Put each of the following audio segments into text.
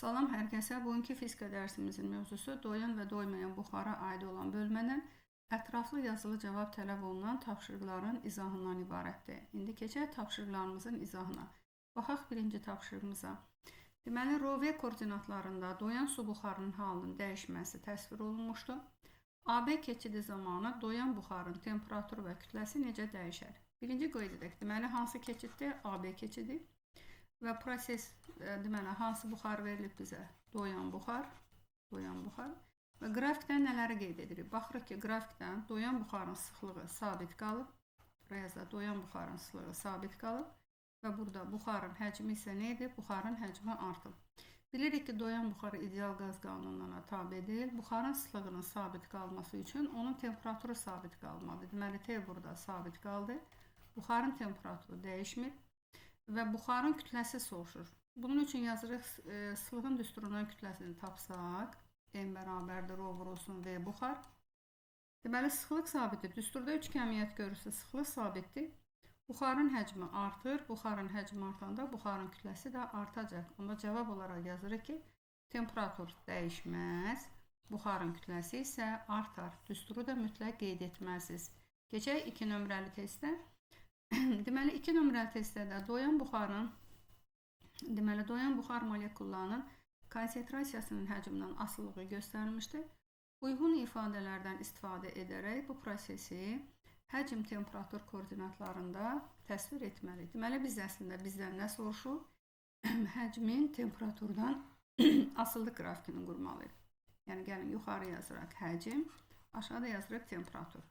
Salam hər kəsə. Bugünkü fizika dərsimizin mövzusu doyan və doymayan buxara aid olan bölmədən ətraflı yazılı cavab tələb olunan tapşırıqların izahından ibarətdir. İndi keçək tapşırıqlarımızın izahına. Baxaq birinci tapşırığımıza. Deməli, ρ koordinatlarında doyan su buxarının halının dəyişməsi təsvir olunmuşdur. AB keçidi zamanı doyan buxarın temperaturu və kütləsi necə dəyişər? Birinci qeyd edək. Deməli, hansı keçiddir? AB keçidi. Və proses, deməli, hansı buxar verilib bizə? Doyan buxar. Və qrafikdən nələri qeyd edirik? Baxırıq ki, qrafikdən doyan buxarın sıxlığı sabit qalıb. Buraya doyan buxarın sıxlığı sabit qalıb. Və burada buxarın həcmi isə nə edib? Buxarın həcmi artıb. Bilirik ki, doyan buxarı ideal qaz qanununa tabe deyil. Buxarın sıxlığının sabit qalması üçün onun temperaturu sabit qalmalıdır. Deməli, T burada sabit qaldı. Buxarın temperaturu dəyişmir. Və buxarın kütləsi soruşur. Bunun üçün yazırıq sıxlığın düsturunun kütləsini tapsaq, M bərabərdir ρ vurulsun V buxar. Deməli, sıxlıq sabitdir. Düsturda 3 kəmiyyət görürsə, sıxlıq sabitdir. Buxarın həcmi artır. Buxarın həcmi artanda buxarın kütləsi də artacaq. Onda cavab olaraq yazırıq ki, temperatur dəyişməz, buxarın kütləsi isə artar. Düsturu da mütləq qeyd etməlisiz. Keçək 2 nömrəli testə. Deməli, 2 nömrəli testdə doyan buxar molekullarının konsentrasiyasının həcmindən asılılığı göstərilmişdir. Uyğun ifadələrdən istifadə edərək bu prosesi həcm temperatur koordinatlarında təsvir etməliyik. Deməli, biz əslində bizdən nə soruşur? Həcmin temperaturdan asıllıq qrafikini qurmalıyıq. Yəni, gəlin, yuxarı yazıraq həcm, aşağıda yazırıq temperatur.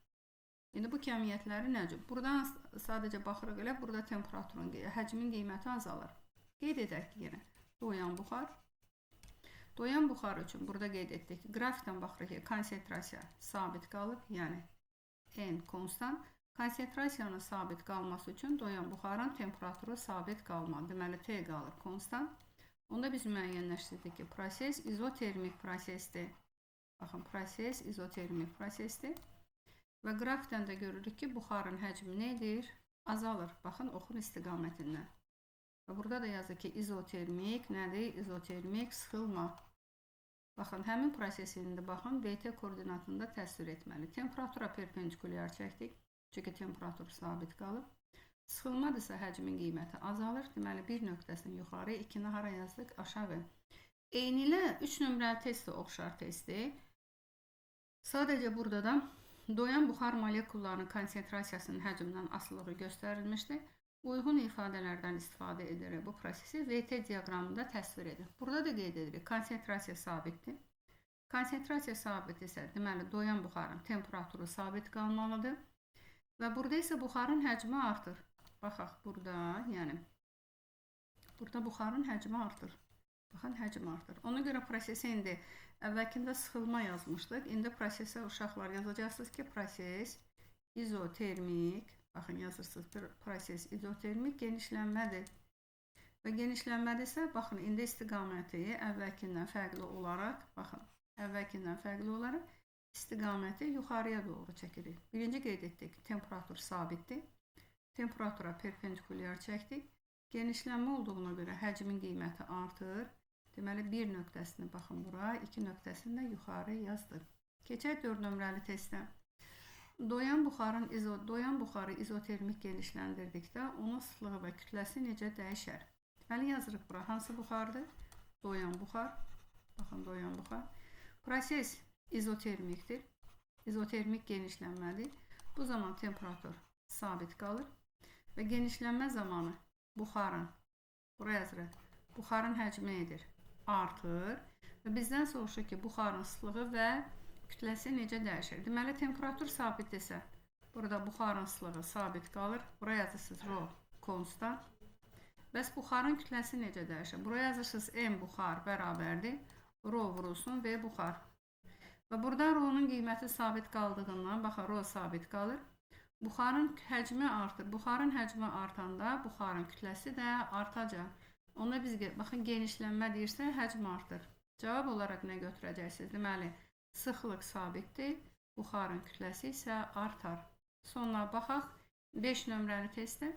İndi bu kəmiyyətləri necə? Buradan sadəcə baxırıq elə, burada temperaturun, həcmin qiyməti azalır. Qeyd edək ki, yenə doyan buxar. Doyan buxar üçün burada qeyd etdik ki, qrafikdən baxırıq ki, konsentrasiya sabit qalıb, yəni N konstant. Konsentrasiyanın sabit qalması üçün doyan buxarın temperaturu sabit qalmalı. Deməli, T qalır konstant. Onda biz müəyyənləşdirdik ki, proses izotermik prosesdir. Baxın, proses izotermik prosesdir. Və qrafikdən də görürük ki, buxarın həcmi nədir? Azalır. Baxın, oxun istiqamətindən. Və burada da yazır ki, izotermik nədir? İzotermik sıxılma. Baxın, həmin prosesində baxın, VT koordinatında təsvir etməli. Temperatura perpendikulyar çəkdik. Çünki temperatur sabit qalıb. Sıxılmadırsa həcmin qiyməti azalır. Deməli, bir nöqtəsini yuxarı, 2-ni hara yazdıq? Aşağı. Eyni ilə 3 nömrəli testi oxşar testi. Sadəcə burada da doyan buxar molekullarının konsentrasiyasının həcmindən asılılığı göstərilmişdir. Uyğun ifadələrdən istifadə edərək bu prosesi VT diaqramında təsvir edir. Burada da qeyd edirik, konsentrasiya sabitdir. Konsentrasiya sabit isə, deməli, doyan buxarın temperaturu sabit qalmalıdır. Və burada isə buxarın həcmi artır. Baxaq, burada, yəni, burada buxarın həcmi artır. Baxın, həcm artır. Ona görə prosesi indi əvvəlkində sıxılma yazmışdıq. İndi prosesə uşaqlar yazacaqsınız ki, proses izotermik, baxın, yazırsınız, proses izotermik genişlənmədir. Və genişlənmədirsə, baxın, indi istiqaməti əvvəlkindən fərqli olaraq, baxın, əvvəlkindən fərqli olaraq istiqaməti yuxarıya doğru çəkirik. Birinci qeyd etdik, temperatur sabitdir. Temperatura perpendikulyar çəkdik. Genişlənmə olduğuna görə həcmin qiyməti artır. Deməli, bir nöqtəsini baxın bura, 2 nöqtəsini də yuxarı yazdıq. Keçək 4 nömrəli testə. Doyan buxarı izotermik genişləndirdikdə onun sıxlığı və kütləsi necə dəyişər? Deməli, yazırıq bura. Hansı buxardır? Doyan buxar. Baxın, doyan buxar. Proses izotermikdir. İzotermik genişlənmədir. Bu zaman temperatur sabit qalır. Və genişlənmə zamanı buxarın, buraya yazırıq, buxarın həcmi edir? Artır və bizdən soruşur ki, buxarın sıxlığı və kütləsi necə dəyişir? Deməli, temperatur sabitdirsə, burada buxarın sıxlığı sabit qalır. Buraya yazırsınız ρ konstant. Bəs buxarın kütləsi necə dəyişir? Buraya yazırsınız M buxar bərabərdir. ρ vurulsun V buxar. Və burada ρ'nun qiyməti sabit qaldığından, baxın, ρ sabit qalır. Buxarın həcmi artır. Buxarın həcmi artanda buxarın kütləsi də artacaq. Onda biz, baxın, genişlənmə deyirsə, həcm artır. Cavab olaraq nə götürəcəksiniz? Deməli, sıxlıq sabitdir, buxarın kütləsi isə artar. Sonra baxaq 5 nömrəli testə.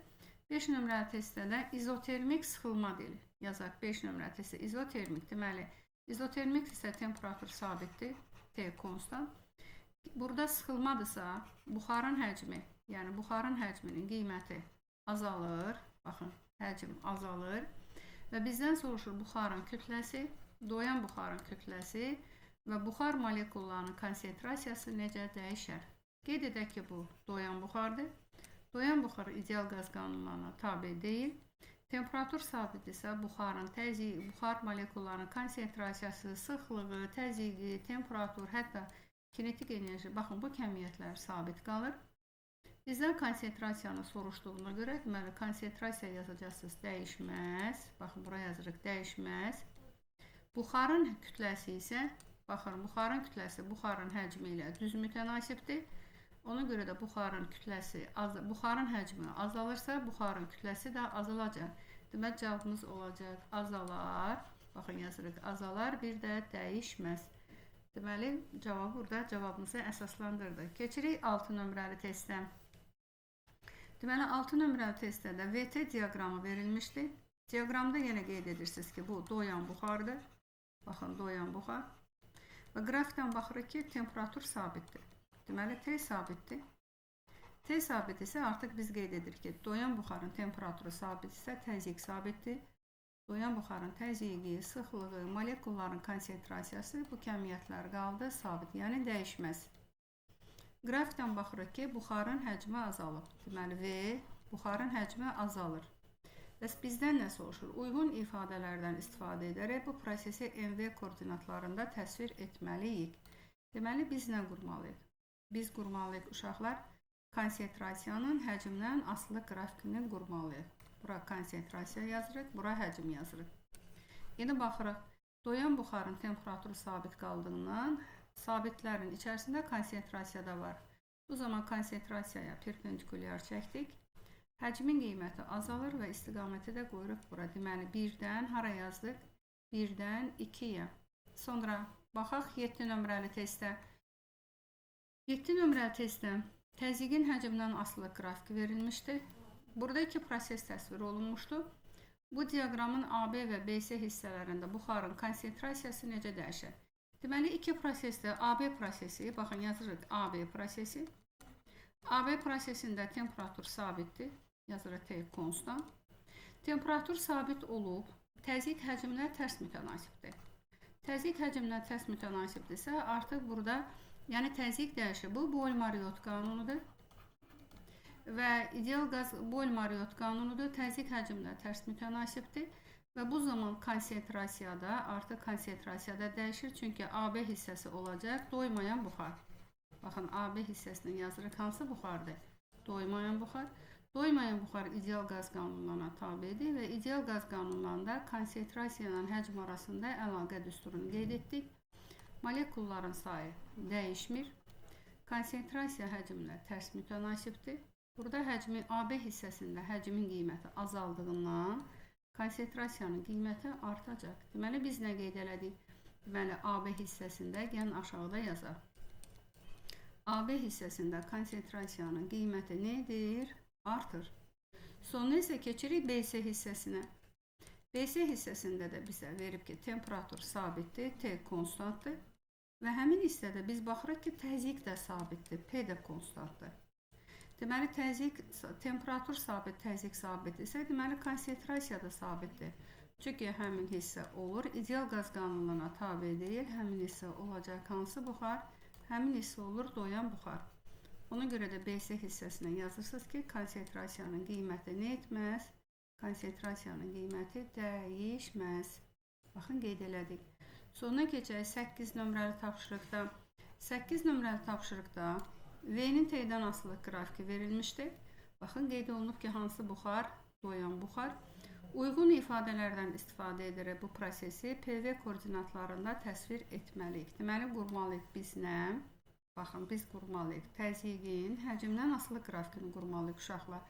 5 nömrəli testdə də izotermik sıxılma deyilir. yazaq. 5 nömrə testi izotermik. Deməli, izotermik isə temperatur sabitdir, T konstant. Burada sıxılmadırsa, buxarın həcmi, yəni buxarın həcminin qiyməti azalır. Baxın, həcm azalır və bizdən soruşur buxarın kütləsi, doyan buxarın kütləsi və buxar molekullarının konsentrasiyası necə dəyişər? Qeyd edək ki, bu doyan buxardır. Doyan buxar ideal qaz qanunlarına tabe deyil. Temperatur sabit isə buxarın təzyiqi, buxar molekullarının konsentrasiyası, sıxlığı, təzyiqi, temperatur, hətta kinetik enerji, baxın bu kəmiyyətlər sabit qalır. Bizdən konsentrasiyanı soruşduğuna görə, deməli konsentrasiya yazacaqsınız, dəyişməz. Baxın, bura yazırıq, dəyişməz. Buxarın kütləsi isə, baxın, buxarın kütləsi buxarın həcmi ilə düz mütənasibdir. Ona görə də buxarın kütləsi, buxarın həcmi azalırsa, buxarın kütləsi də azalacaq. Demək, cavabımız olacaq, azalar. Baxın, yazırıq, azalar, bir də dəyişməz. Deməli, cavabı burada cavabımızı əsaslandırdı. Keçirik 6 nömrəli testə. Deməli, 6 nömrəli testdə də VT diaqramı verilmişdir. Diaqramda yenə qeyd edirsiniz ki, bu doyan buxardır. Baxın, doyan buxar. Və qrafikdən baxırıq ki, temperatur sabitdir. Deməli, T sabitdir. T sabit isə artıq biz qeyd edirik ki, doyan buxarın temperaturu sabit isə təzyiq sabitdir. Doyan buxarın təzyiqi, sıxlığı, molekulların konsentrasiyası bu kəmiyyətlər qaldı sabit, yəni dəyişməz. Qrafikdən baxırıq ki, buxarın həcmi azalıb. Deməli, V, buxarın həcmi azalır. Bəs bizdən nə soruşur? Uyğun ifadələrdən istifadə edərək bu prosesi MV koordinatlarında təsvir etməliyik. Deməli, biz nə qurmalıyıq? Biz qurmalıyıq uşaqlar, konsentrasiyanın həcmdən asılı qrafikini qurmalıyıq. Bura konsentrasiya yazırıq, bura həcm yazırıq. İndi baxırıq, doyan buxarın temperaturu sabit qaldığından sabitlərin içərisində konsentrasiya da var. Bu zaman konsentrasiyaya perpendikulyar çəkdik. Həcmin qiyməti azalır və istiqaməti də qoyuruq bura. Deməli, 1-dən hara yazdıq? 1-dən 2-yə. Sonra baxaq 7 nömrəli testə. 7 nömrəli testdə təzyiqin həcmdən asılı qrafiki verilmişdir. Burada iki proses təsvir olunmuşdur. Bu diaqramın AB və BC hissələrində buxarın konsentrasiyası necə dəyişir? Deməli, iki prosesdə AB prosesi, baxın yazırıq AB prosesi. AB prosesində temperatur sabitdir. Yazırıq T konstant. Temperatur sabit olub, təzyiq həcminə tərs mütənasibdir. Təzyiq həcminə tərs mütənasibdirsə, artıq burada, yəni təzyiq dəyişir. Bu Boyle-Mariotte qanunudur. Və ideal qaz Boyle-Mariotte qanunudur. Təzyiq həcminə tərs mütənasibdir. Və bu zaman konsentrasiyada, artıq konsentrasiyada dəyişir. Çünki AB hissəsi olacaq doymayan buxar. Baxın, AB hissəsini yazırıq. Hansı buxardır? Doymayan buxar. Doymayan buxar ideal qaz qanunlarına tabedir və ideal qaz qanunlarında konsentrasiya ilə həcm arasında əlaqə düsturunu qeyd etdik. Molekulların sayı dəyişmir. Konsentrasiya həcmlə tərs mütənasibdir. Burada həcmi AB hissəsində həcmin qiyməti azaldığından konsentrasiyanın qiyməti artacaq. Deməli, biz nə qeyd elədik? Deməli, AB hissəsində gəlin aşağıda yazaq. AB hissəsində konsentrasiyanın qiyməti nedir? Artır. Sonra isə keçirik BC hissəsinə. BC hissəsində də bizə verib ki, temperatur sabitdir, T konstantdır. Və həmin hissədə biz baxırıq ki, təzyiq də sabitdir, P də konstantdır. Deməli, temperatur sabit, təzyiq sabit isə, deməli, konsentrasiya da sabitdir. Çünki həmin hissə olur, ideal qaz qanunlarına tabe deyil, həmin hissə olacaq hansı buxar? Həmin hissə olur doyan buxar. Ona görə də BC hissəsinə yazırsınız ki, konsentrasiyanın qiyməti nə etməz? Konsentrasiyanın qiyməti dəyişməz. Baxın, qeyd elədik. Sonra keçək 8 nömrəli tapşırıqda. 8 nömrəli tapşırıqda V-nin T-dən asılı qrafiki verilmişdir. Baxın, qeyd olunub ki, hansı buxar? Doyan buxar. Uyğun ifadələrdən istifadə edərək bu prosesi PV koordinatlarında təsvir etməliyik. Deməli, qurmalıyıq biz nə? Baxın, biz qurmalıyıq. Təzyiqin həcmdən asılı qrafikini qurmalıyıq uşaqlar.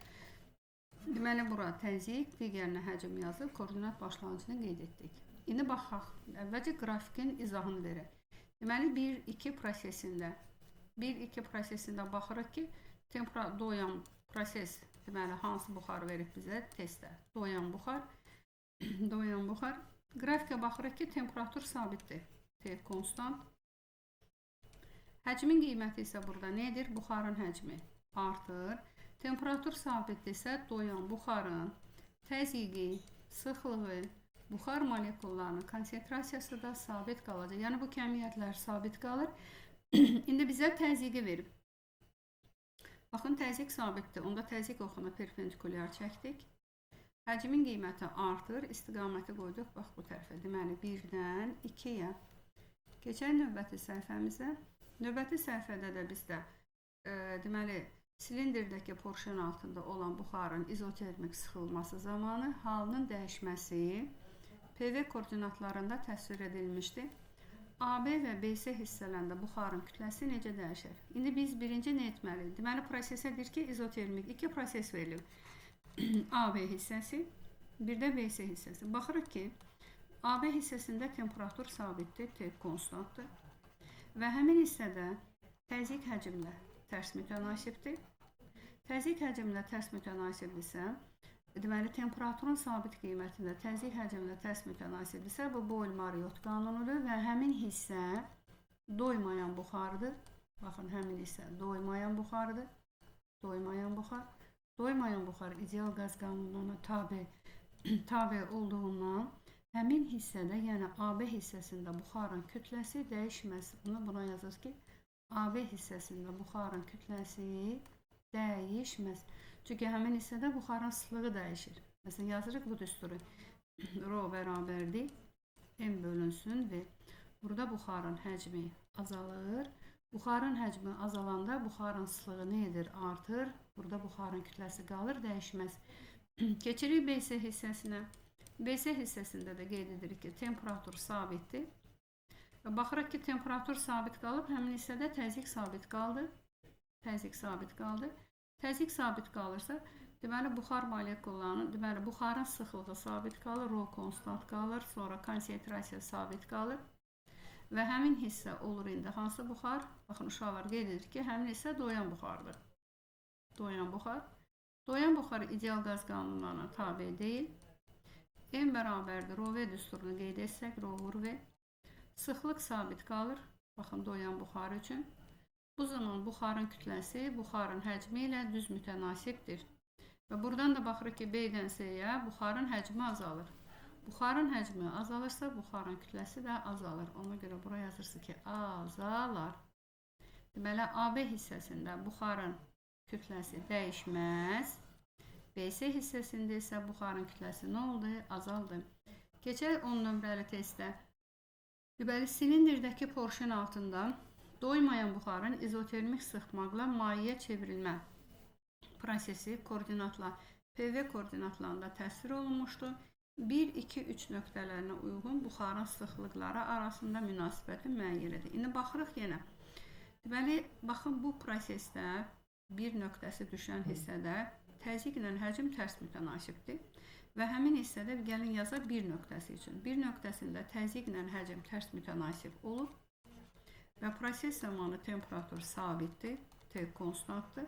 Deməli, bura təzyiq, digərinə həcm yazıb, koordinat başlanğıcını qeyd etdik. İndi baxaq, əvvəlcə qrafikin izahını verək. Deməli, 1-2 prosesində baxırıq ki, doyan proses, deməli, hansı buxar verib bizə testdə? Doyan buxar. Doyan buxar. Qrafikə baxırıq ki, temperatur sabitdir. T konstant. Həcmin qiyməti isə burada nədir? Buxarın həcmi artır. Temperatur sabitdirsə, doyan buxarın təzyiqi, sıxlığı, buxar molekullarının konsentrasiyası da sabit qalacaq. Yəni bu kəmiyyətlər sabit qalır. İndi bizə təzyiqi verib. Baxın, təzyiq sabitdir. Onda təzyiq oxuna perpendikulyar çəkdik. Həcmin qiyməti artır. İstiqaməti qoyduq. Bax bu tərəfə. Deməli 1-dən 2-yə. Keçək növbəti səhifəmizə. Növbəti səhifədə də bizdə deməli silindirdəki porşun altında olan buxarın izotermik sıxılması zamanı halının dəyişməsi PV koordinatlarında təsvir edilmişdir. AB və BC hissələrində buxarın kütləsi necə dəyişir? İndi biz birinci nə etməliyik? Deməli, prosesə deyir ki, izotermik iki proses verilib. AB hissəsi, bir də BC hissəsi. Baxırıq ki, AB hissəsində temperatur sabitdir, T konstantdır. Və həmin hissədə təzyiq həcmlə tərs mütənasibdir. Təzyiq həcmlə tərs mütənasibdirsə, deməli, temperaturun sabit qiymətində təzyiq həcmlə tərs mütənasibdirsə, bu Boyle-Mariotte qanunudur və həmin hissə doymayan buxardır. Baxın, həmin hissə doymayan buxardır. Doymayan buxar. Doymayan buxar ideal qaz qanununa tabe olduğundan həmin hissədə, yəni AB hissəsində buxarın kütləsi dəyişməz. Buna yazırız ki, AB hissəsində buxarın kütləsi dəyişməz. Çünki həmin hissədə buxarın sıxlığı dəyişir. Məsələn, yazırıq bu düsturu. Rho bərabərdir. M bölünsün V. Burada buxarın həcmi azalır. Buxarın həcmi azalanda buxarın sıxlığı nə edir? Artır. Burada buxarın kütləsi qalır, dəyişməz. Keçirik BC hissəsinə. BC hissəsində də qeyd edirik ki, temperatur sabitdir. Baxırıq ki, temperatur sabit qalıb, həmin hissədə təzyiq sabit qaldı. Təzyiq sabit qaldı. Təzyiq sabit qalırsa, deməli, buxar molekullarının, deməli, buxarın sıxlığı sabit qalır, rho konstant qalır, sonra konsentrasiya sabit qalır. Və həmin hissə olur indi hansı buxar? Baxın, uşaqlar qeyd edir ki, həmin hissə doyan buxardır. Doyan buxar. Doyan buxar ideal qaz qanunlarına tabe deyil. M bərabərdir, rho V düsturunu qeyd etsək, rho vur V. Sıxlıq sabit qalır, baxın, doyan buxar üçün. Bu zaman buxarın kütləsi buxarın həcmi ilə düz mütənasibdir. Və buradan da baxırıq ki, B-dən C-yə buxarın həcmi azalır. Buxarın həcmi azalırsa, buxarın kütləsi də azalır. Ona görə buraya yazırsın ki, azalar. Deməli, AB hissəsində buxarın kütləsi dəyişməz. BC hissəsində isə buxarın kütləsi nə oldu? Azaldı. Keçək 10 nömrəli testə. Deməli, silindirdəki porşun altında doymayan buxarın izotermik sıxmaqla mayeyə çevrilmə prosesi koordinatlar PV koordinatlarında təsvir olunmuşdur. 1, 2, 3 nöqtələrinə uyğun buxarın sıxlıqları arasında münasibəti müəyyən edir. İndi baxırıq yenə. Deməli, baxın, bu prosesdə bir nöqtəsi düşən hissədə təzyiqlə həcm tərs mütənasibdir. Və həmin hissədə gəlin yazaq bir nöqtəsi üçün. Bir nöqtəsində təzyiqlə həcm tərs mütənasib olur. Və proses zamanı temperatur sabitdir, T konstantdır.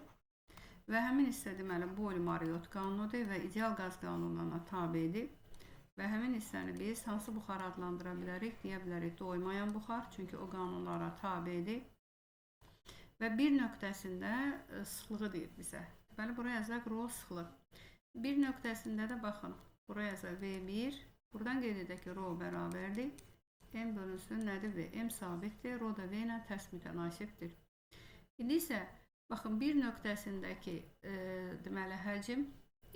Və həmin hissə deməli Boyle-Mariotte qanunudur və ideal qaz qanununa tabedir. Və həmin hissəni biz hansı buxar adlandıra bilərik? Deyə bilərik doymayan buxar, çünki o qanunlara tabedir. Və bir nöqtəsində sıxlığı deyib bizə. Deməli, buraya yazaq rho sıxlıq. Bir nöqtəsində də baxın, buraya yazaq V1. Buradan qeyd edək ki, rho bərabərdir. M bölünsün nədir? V. M sabitdir, rho da V ilə tərs mütənasibdir. İndi isə, baxın, bir nöqtəsindəki deməli, həcm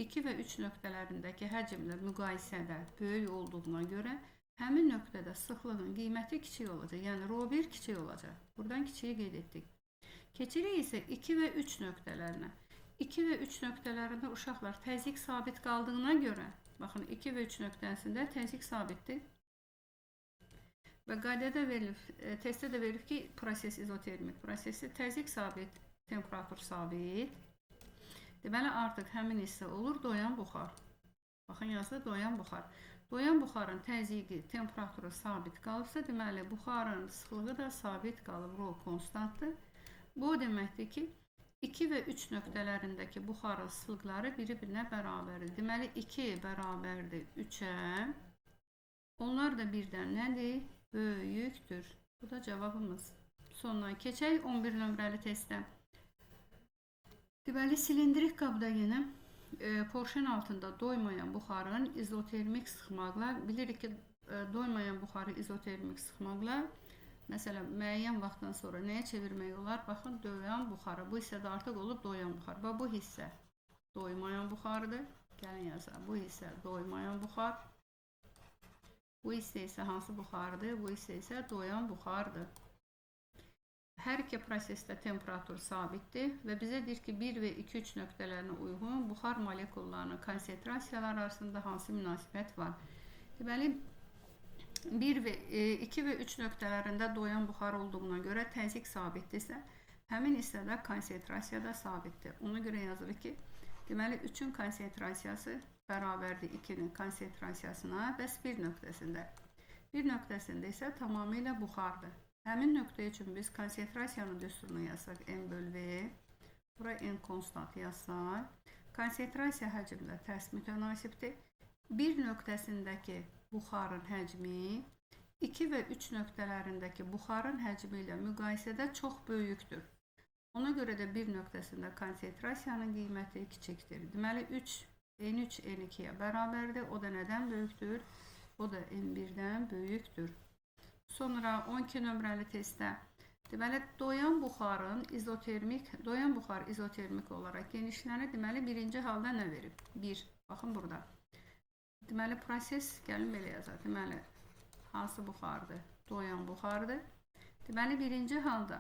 2 və 3 nöqtələrindəki həcmlə müqayisədə böyük olduğuna görə həmin nöqtədə sıxlığın qiyməti kiçik olacaq. Yəni, rho 1 kiçik olacaq. Buradan kiçiyi qeyd etdik. Keçirik isə 2 və 3 nöqtələrinə. 2 və 3 nöqtələrində uşaqlar təzyiq sabit qaldığına görə, baxın, 2 və 3 nöqtəsində təzyiq sabitdir. Və qaydada verilib, testdə də verilib ki, proses izotermik prosesi, təzyiq sabit, temperatur sabit. Deməli, artıq həmin hissə olur doyan buxar. Baxın, yazılır doyan buxar. Doyan buxarın təzyiqi, temperaturu sabit qalıbsa, deməli, buxarın sıxlığı da sabit qalıb, rho konstantdır. Bu deməkdir ki, 2 və 3 nöqtələrindəki buxarın sıvıqları biri-birinə bərabərdir. Deməli 2 bərabərdir 3-ə. Onlar da birdən nədir? Böyükdür. Bu da cavabımız. Sondan keçək 11 nömrəli testə. Deməli silindrik qabda yenə porşen altında doymayan buxarın izotermik sıxmaqla, bilirik ki, doymayan buxarı izotermik sıxmaqla, məsələn, müəyyən vaxtdan sonra nəyə çevirmək olar? Baxın, doyan buxarı. Bu hissədə artıq olub doyan buxar. Bu hissə doymayan buxardır. Gəlin yazaq. Bu hissə doymayan buxar. Bu hissə isə hansı buxardır? Bu hissə isə doyan buxardır. Hər iki prosesdə temperatur sabitdir və bizə deyir ki, 1 və 2-3 nöqtələrinə uyğun buxar molekullarının konsentrasiyaları arasında hansı münasibət var? Deməli, 2 və 3 nöqtələrində doyan buxar olduğuna görə təzyiq sabitdirsə, həmin hissədə konsentrasiya da sabitdir. Ona görə yazırıq ki, deməli 3-ün konsentrasiyası bərabərdir 2-nin konsentrasiyasına, bəs bir nöqtəsində. Bir nöqtəsində isə tamamilə buxardır. Həmin nöqtə üçün biz konsentrasiyanın düsturunu yazsaq n bölü v, bura n konstant yazsaq, konsentrasiya həcmlə tərs mütənasibdir. Bir nöqtəsindəki buxarın həcmi 2 və 3 nöqtələrindəki buxarın həcmi ilə müqayisədə çox böyükdür. Ona görə də bir nöqtəsində konsentrasiyanın qiyməti kiçikdir. Deməli 3 n2-yə bərabərdir. O da nədən böyükdür? O da n1-dən böyükdür. Sonra 12 nömrəli testdə deməli doyan buxar izotermik olaraq genişlənir. Deməli birinci halda nə verib? 1. Baxın burada. Deməli proses gəlin belə yazaq. Deməli hansı buxardır? Doyan buxardır. Deməli birinci halda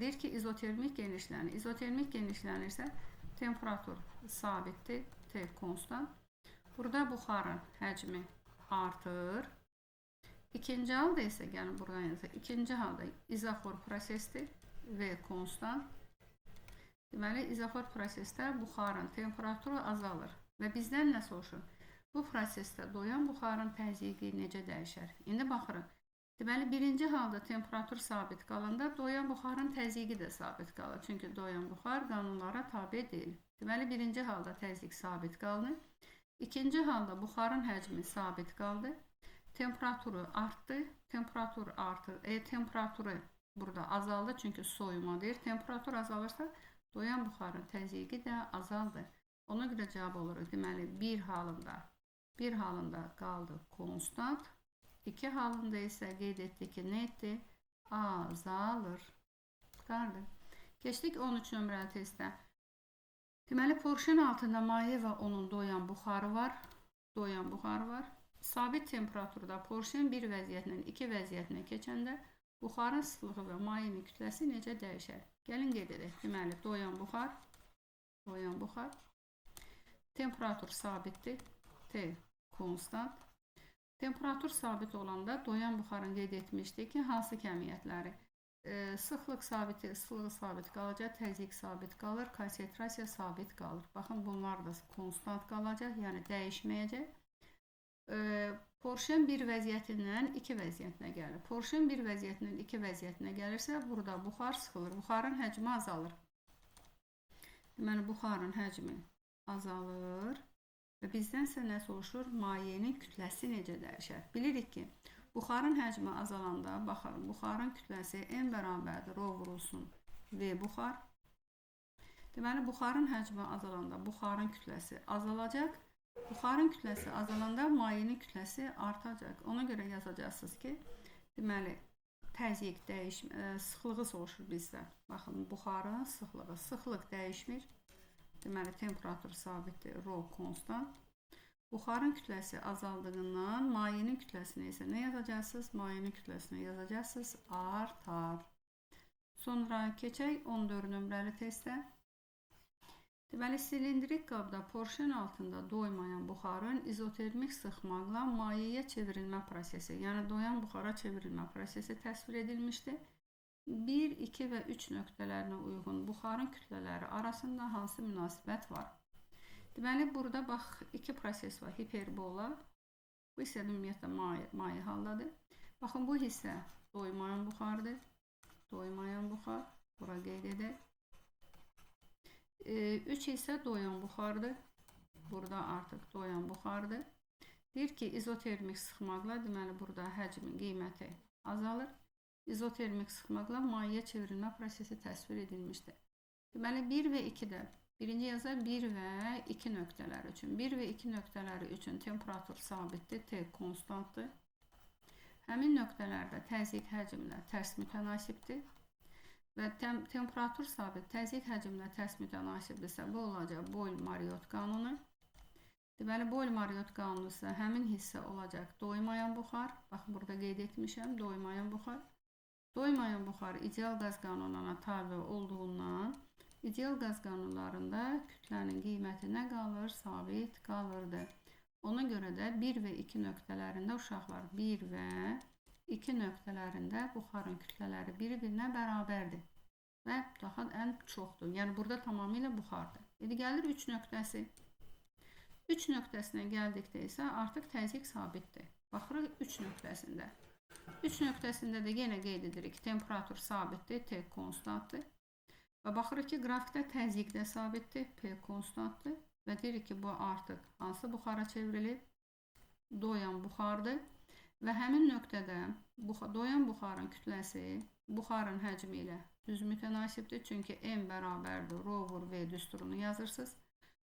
deyir ki, izotermik genişlənir. İzotermik genişlənirsə temperatur sabitdir, T konstant. Burada buxarın həcmi artır. İkinci halda isə, gəlin buradan yazaq, ikinci halda izofor prosesdir, V konstant. Deməli, izofor prosesdə buxarın temperaturu azalır və bizdən nə soruşur? Bu prosesdə doyan buxarın təzyiqi necə dəyişər? İndi baxırıq. Deməli, birinci halda temperatur sabit qalanda doyan buxarın təzyiqi də sabit qalır. Çünki doyan buxar qanunlara tabe deyil. Deməli, birinci halda təzyiq sabit qaldı. İkinci halda buxarın həcmi sabit qaldı. Temperaturu artdı. Temperaturu burada azaldı çünki soyumadır. Temperatur azalırsa doyan buxarın təzyiqi də azaldı. Ona görə cavab olur. Deməli, bir halında qaldı konstant. 2 halında isə qeyd etdik ki, nə etdi? Azalır. Qurtardı. Keçdik 13 nömrəli testə. Deməli, porşen altında maye və onun doyan buxarı var. Sabit temperaturda porşen bir vəziyyətindən 2 vəziyyətinə keçəndə buxarın sıxlığı və mayenin kütləsi necə dəyişər? Gəlin qeyd edək. Deməli, doyan buxar. Temperatur sabitdir. T konstant. Temperatur sabit olanda doyan buxarın qeyd etmişdik ki, hansı kəmiyyətləri? Sıxlıq sabit, sıxlığı sabit qalacaq, təzyiq sabit qalır, konsentrasiya sabit qalır. Baxın, bunlar da konstant qalacaq, yəni dəyişməyəcək. Porşen bir vəziyyətindən 2 vəziyyətinə gəlir. Porşen bir vəziyyətindən 2 vəziyyətinə gəlirsə, burada buxar sıxılır, buxarın həcmi azalır. Deməli, buxarın həcmi azalır və bizdənsə nə soruşur? Mayenin kütləsi necə dəyişər? Bilirik ki, buxarın həcmi azalanda, baxın, buxarın kütləsi n bərabərdir, rho vurulsun V buxar. Deməli, buxarın həcmi azalanda buxarın kütləsi azalacaq. Buxarın kütləsi azalanda mayenin kütləsi artacaq. Ona görə yazacaqsınız ki, deməli, təzyiq sıxlığı soruşur bizdə. Baxın, buxarın sıxlığı. Sıxlıq dəyişmir. Deməli, temperatur sabitdir, rho konstant. Buxarın kütləsi azaldığından mayenin kütləsini isə nə yazacaqsınız? Mayenin kütləsini yazacaqsınız, artar. Sonra keçək 14 nömrəli testə. Deməli, silindrik qabda porşen altında doymayan buxarın izotermik sıxmaqla mayeyə çevrilmə prosesi, yəni doyan buxara çevrilmə prosesi təsvir edilmişdir. 1, 2 və 3 nöqtələrinə uyğun buxarın kütlələri arasında hansı münasibət var? Deməli, burada bax, 2 proses var, hiperbola. Bu hissə ümumiyyətlə maye haldadır. Baxın, bu hissə doymayan buxardır. Doymayan buxar, bura qeyd edək. 3 isə doyan buxardır. Burada artıq doyan buxardır. Deyir ki, izotermik sıxmaqla, deməli burada həcmin qiyməti azalır. İzotermik sıxmaqla maye çevrilmə prosesi təsvir edilmişdir. Deməli 1 və 2-də birinci yazar 1 və 2 nöqtələri üçün. 1 və 2 nöqtələri üçün temperatur sabitdir, T konstantdır. Həmin nöqtələrdə təzyiq həcmlə tərs mütənasibdir. Və temperatur sabit təzyiq həcmlə tərs mütənasibdirsə, bu olacaq Boyle-Mariotte qanunu. Deməli, Boyle-Mariotte qanunu isə həmin hissə olacaq doymayan buxar. Bax, burada qeyd etmişəm, doymayan buxar. Doymayan buxar ideal qaz qanununa tabe olduğundan, ideal qaz qanunlarında kütlənin qiyməti nə qalır? Sabit qalırdı. Ona görə də 1 və 2 nöqtələrində uşaqlar 1 və 2 nöqtələrində buxarın kütlələri bir-birinə bərabərdir və daha ən çoxdur. Yəni burada tamamilə buxardır. İndi gəlir 3 nöqtəsi. 3 nöqtəsinə gəldikdə isə artıq təzyiq sabitdir. Baxırıq 3 nöqtəsində. 3 nöqtəsində də yenə qeyd edirik ki, temperatur sabitdir, T konstantdır. Və baxırıq ki, qrafikdə təzyiq də sabitdir, P konstantdır. Və deyirik ki, bu artıq hansı buxara çevrilib? Doyan buxardır. Və həmin nöqtədə doyan buxarın kütləsi buxarın həcmi ilə düz mütənasibdir. Çünki M bərabərdir, rho vur V düsturunu yazırsınız.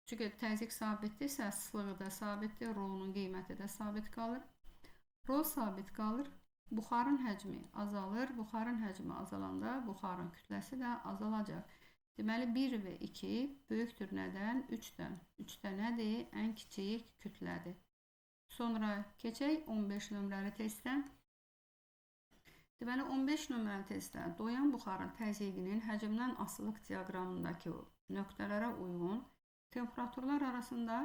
Çünki təzyiq sabitdirsə, sıxlığı da sabitdir, rho-nun qiyməti də sabit qalır. Rho sabit qalır, buxarın həcmi azalır. Buxarın həcmi azalanda buxarın kütləsi də azalacaq. Deməli 1 və 2 böyükdür nədən? 3-dən. 3-də nədir? Ən kiçik kütlədir. Sonra keçək 15 nömrəli testdən. Deməli 15 nömrəli testdə doyan buxarın təzyiqinin həcmdən asılılıq diaqramındakı nöqtələrə uyğun temperaturlar arasında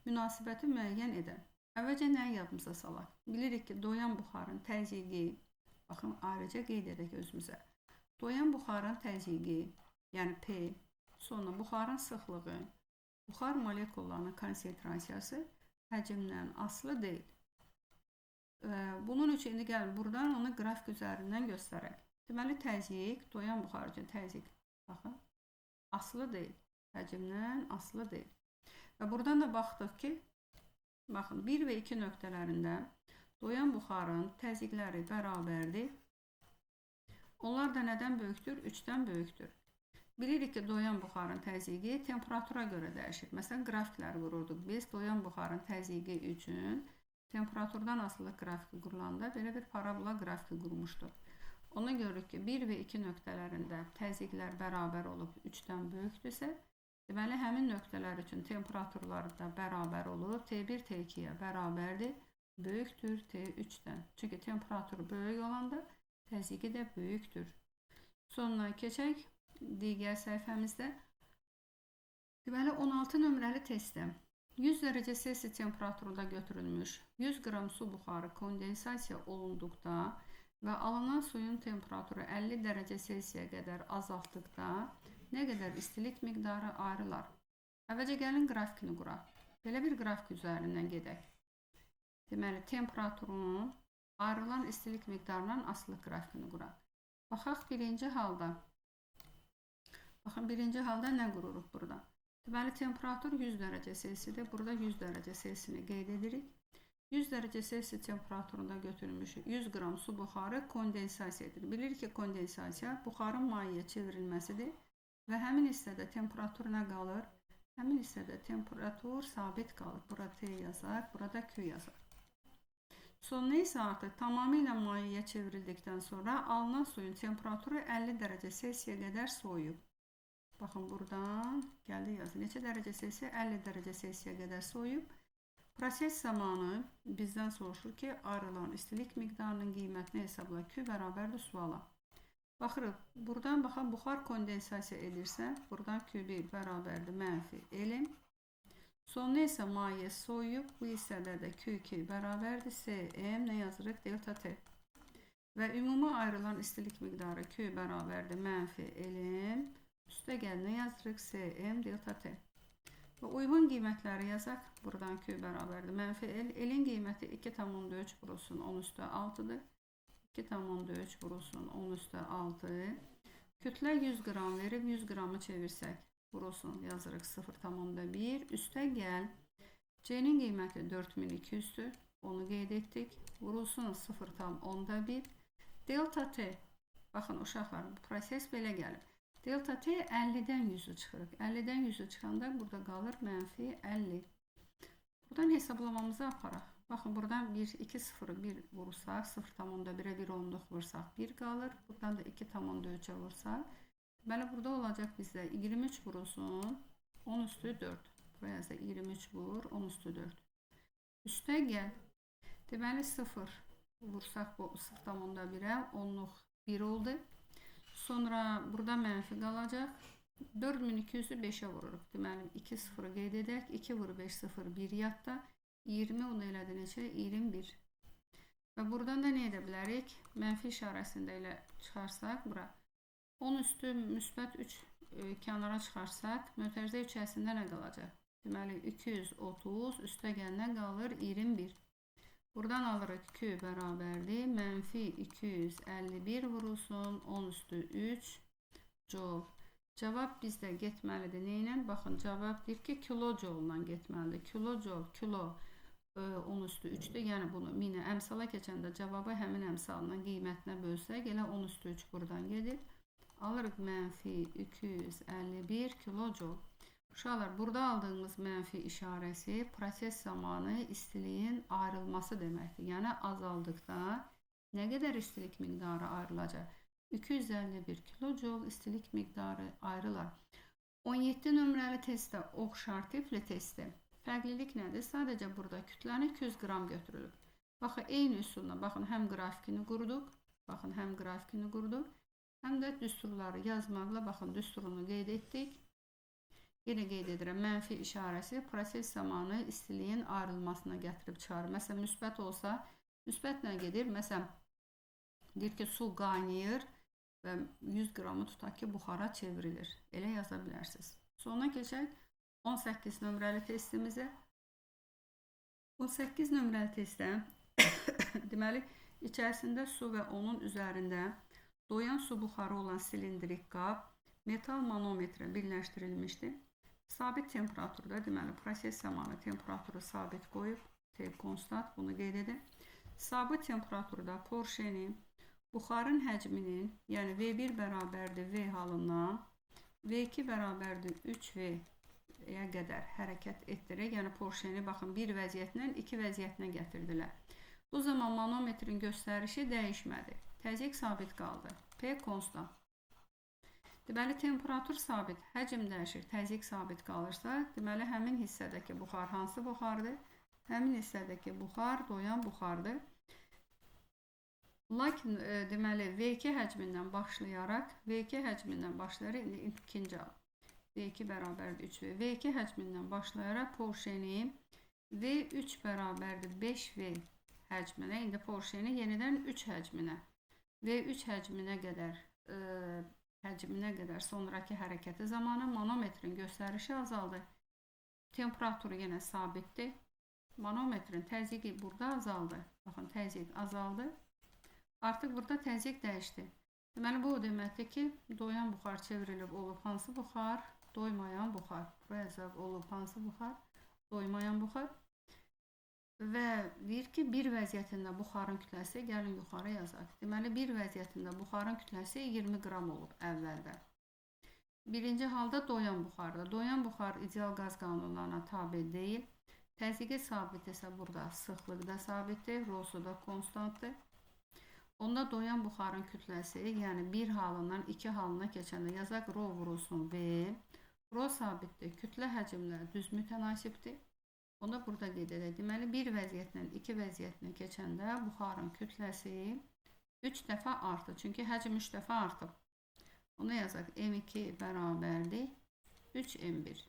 münasibəti müəyyən edən. Əvvəlcə nəyi yadımıza salaq? Bilirik ki, doyan buxarın təzyiqi, baxın ayrıca qeyd edək özümüzə. Doyan buxarın təzyiqi, yəni P, sonra buxarın sıxlığı, buxar molekullarının konsentrasiyası həcmdən asılı deyil. Bunun üçün indi gəlin buradan onu qrafik üzərindən göstərək. Deməli təzyiq, doyan buxar üçün təzyiq, baxın, asılı deyil, həcmdən asılı deyil. Və buradan da baxdıq ki, baxın 1 və 2 nöqtələrində doyan buxarın təzyiqləri bərabərdir. Onlar da nədən böyükdür? 3-dən böyükdür. Bilirik ki, doyan buxarın təzyiqi temperatura görə dəyişir. Məsələn, qrafiklər qururduq. Biz doyan buxarın təzyiqi üçün temperaturdan asılı qrafiki qurulanda belə bir parabola qrafiki qurmuşduq. Ona görürük ki, 1 və 2 nöqtələrində təzyiqlər bərabər olub 3-dən böyükdürsə, deməli, həmin nöqtələr üçün temperaturlar da bərabər olub. T1 T2-yə bərabərdir, böyükdür T3-dən. Çünki temperatur böyük olanda təzyiqi də böyükdür. Sonra keçək digər səhifəmizdə. Deməli 16 nömrəli testdə 100 dərəcə Selsi temperaturunda götürülmüş 100 qram su buxarı kondensasiya olunduqda və alınan suyun temperaturu 50 dərəcə Selsiyə qədər azaltdıqda nə qədər istilik miqdarı ayrılar? Əvvəlcə gəlin qrafikini quraq. Belə bir qrafik üzərindən gedək. Deməli temperaturun ayrılan istilik miqdarından asılı qrafikini quraq. Baxaq birinci halda. Baxın, birinci halda nə qururuq burada? Deməli, temperatur 100 dərəcə Selsidir. Burada 100 dərəcə Selsini qeyd edirik. 100 dərəcə Selsi temperaturunda götürülmüş 100 qram su buxarı kondensasiyadır. Bilirik ki, kondensasiya buxarın mayeye çevrilməsidir və həmin hissədə temperatur nə qalır? Həmin hissədə temperatur sabit qalır. Burada T yazaq, burada Q yazaq. Sonra isə artıq tamamilə mayeye çevrildikdən sonra alınan suyun temperaturu 50 dərəcə Selsiyə qədər soyuyub. Baxın, buradan gəldi yazı. Neçə dərəcə Selsiyə? 50 dərəcə Selsiyə qədər soyuyub. Proses zamanı bizdən soruşur ki, ayrılan istilik miqdarının qiymətini hesabla. Q bərabərdir suala. Baxırıq, buradan baxın, buxar kondensasiya edirsə, buradan Q1 bərabərdir mənfi L. Sonra isə maye soyuyub, bu hissədə də Q2 bərabərdir Cm, nə yazırıq? Delta T. Və ümumi ayrılan istilik miqdarı Q bərabərdir mənfi L. Üstə gəlinə yazırıq Cm delta T. Və uyğun qiymətləri yazaq. Buradan Q bərabərdir mənfi L. L'in qiyməti 2,3 vurulsun 10 üstə 6-dır. 2,3 vurulsun 10 üstə 6. Kütlə 100 qram verib 100 qramı çevirsək. vurulsun yazırıq 0,1. Üstə gəl. C-nin qiyməti 4200'dür. Onu qeyd etdik. Vurulsun 0,1. Delta T. Baxın uşaqlar, bu proses belə gəlib. Delta T 50-dən 100'ü çıxırıq. 50-dən 100'ü çıxanda burada qalır -50. Buradan hesablamamızı aparaq. Baxın, buradan 1, 2, 0'ı 1 vursaq, 0,1'ə 1 onluq vursaq 1 qalır. Buradan da 2,3'ə vursaq. Deməli, burada olacaq bizdə 23 vurulsun 10^4. Buraya da 23 vur 10^4. Üstə gəl. Deməli, 0 vursaq bu 0,1'ə onluq 1 oldu. Sonra burada mənfi qalacaq. 4200'ü 5'ə vururuq. Deməli, 2 0'ı qeyd edək. 2 vur 5 0 1 yadda. 20 onu elədi neçə? 21. Və buradan da nə edə bilərik? Mənfi işarəsində ilə çıxarsaq bura. 10^-3 kənara çıxarsaq, mötərizə içərisində nə qalacaq? Deməli, 230 üstə gəlindən qalır 21. Buradan alırıq 2 bərabərdir. -251 vurulsun 10^3 joule. Cavab bizdə getməlidir. Neylə? Baxın, cavab deyir ki, kilojoule-la getməlidir. Kilojoule, kilo 10^3'dür. Yəni bunu 1000'ə əmsala keçəndə cavabı həmin əmsalının qiymətinə bölsək, elə 10^3 buradan gedir. Alırıq -251 kilojoule. Uşaqlar, burada aldığımız mənfi işarəsi proses zamanı istiliyin ayrılması deməkdir. Yəni azaldıqda nə qədər istilik miqdarı ayrılacaq? 251 kilojoule istilik miqdarı ayrılar. 17 nömrəli testdə oxşar tipli testi. Fərqlilik nədir? Sadəcə burada kütləni 200 qram götürülüb. Baxın, eyni üsulla, baxın, həm qrafikini qurduq, baxın, həm qrafikini qurduq, həm də düsturları yazmaqla, baxın, düsturunu qeyd etdik. Yenə qeyd edirəm, mənfi işarəsi proses zamanı istiliyin ayrılmasına gətirib çıxarır. Məsələn, müsbət olsa, müsbət nə gedir? Məsələn, deyir ki, su qaynayır və 100 qramı tutaq ki, buxara çevrilir. Elə yaza bilərsiniz. Sonra keçək 18 nömrəli testimizə. 18 nömrəli testdə deməli, içərisində su və onun üzərində doyan su buxarı olan silindrik qab metal manometrə birləşdirilmişdir. Sabit temperaturda, deməli, proses zamanı temperaturu sabit qoyub, T konstant, bunu qeyd edin. Sabit temperaturda porşeni buxarın həcminin, yəni V1 bərabərdir V halından, V2 bərabərdir 3V-yə qədər hərəkət etdirək. Yəni porşeni, baxın, bir vəziyyətindən 2 vəziyyətinə gətirdilər. Bu zaman manometrin göstərişi dəyişmədi. Təzyiq sabit qaldı. P konstant. Deməli, temperatur sabit, həcm dəyişir, təzyiq sabit qalırsa, deməli, həmin hissədəki buxar hansı buxardır? Həmin hissədəki buxar doyan buxardır. Lakin, deməli, V2 həcmindən başlayaraq, ikinci al. V2 bərabərdir 3V. V2 həcmindən başlayaraq porşeni V3 bərabərdir 5V həcminə, indi porşeni yenidən 3 həcminə, V3 həcminə qədər sonraki hərəkəti zamanı manometrin göstərişi azaldı. Temperaturu yenə sabitdir. Manometrin təzyiqi burada azaldı. Baxın, təzyiq azaldı. Artıq burada təzyiq dəyişdi. Deməli, bu deməkdir ki, doyan buxar çevrilib olub hansı buxar? Doymayan buxar. Buraya yazaq olub hansı buxar? Doymayan buxar. Və deyir ki, bir vəziyyətində buxarın kütləsi, gəlin yuxarı yazaq. Deməli, bir vəziyyətində buxarın kütləsi 20 qram olub əvvəldə. Birinci halda doyan buxarda. Doyan buxar ideal qaz qanunlarına tabe deyil. Təzyiqi sabit isə burada sıxlıq da sabitdir, rhosu da konstantdır. Onda doyan buxarın kütləsi, yəni bir halından 2 halına keçəndə yazaq rho vurulsun V. Rho sabitdir, kütlə həcmlə düz mütənasibdir. Onu da burada qeyd edək. Deməli, bir vəziyyətdən 2 vəziyyətinə keçəndə buxarın kütləsi 3 dəfə artır. Çünki həcm 3 dəfə artıb. Onu yazaq. M2 bərabərdir 3M1.